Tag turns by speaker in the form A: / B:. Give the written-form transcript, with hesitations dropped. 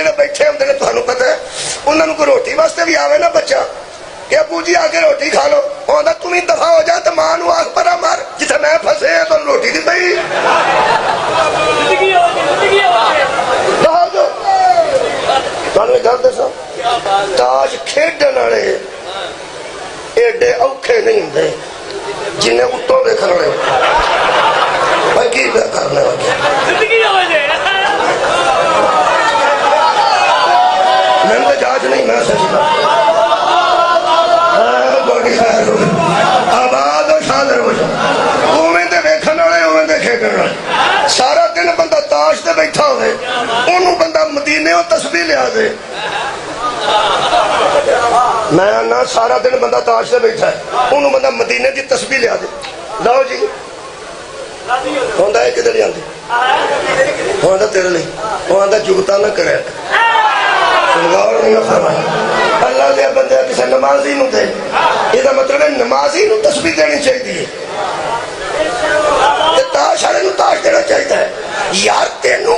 A: ਜਿਹੜੇ ਬੈਠੇ ਹੁੰਦੇ ਨੇ ਤੁਹਾਨੂੰ ਪਤਾ ਹੈ ਉਹਨਾਂ ਨੂੰ ਕੋਈ ਰੋਟੀ ਵਾਸਤੇ ਵੀ ਆਵੇ ਨਾ ਬੱਚਾ कि अबू जी आके रोटी खा लो, आंदा तुम ही दफा हो जा तो मां नूं आख परा मार जिथे मैं फसे हैं तो रोटी नहीं पई। तुहानूं एक गल दसां, ताश खेडण वाले एडे औखे नहीं हुंदे जिन्ने उत्तों देखण वाले। भाई की करना मैंने तो जांच नहीं, मैं सच आबाद और शादर हो जाओ उवें ते वेखण वाले उवें ते खेडण वाले। सारा दिन बंदा ताश ते बैठा होवे ओनू बंदा मदीने तस्बीह लिया दे। मैं ना सारा दिन बंदा ताश ते बैठा है ओनू बंदा मदीने दी तस्बीह लिया दे। लो जी होंदा है किधर जांदे होंदा तेरे लिए होंदा जुगता ना करे अल्लाह दे बंदे किसी नमाजी नूं दे, इसदा मतलब है नमाजी नूं तस्बीह देनी चाहिए ते ताश वाले नूं ताश देना चाहिए। यार तेनू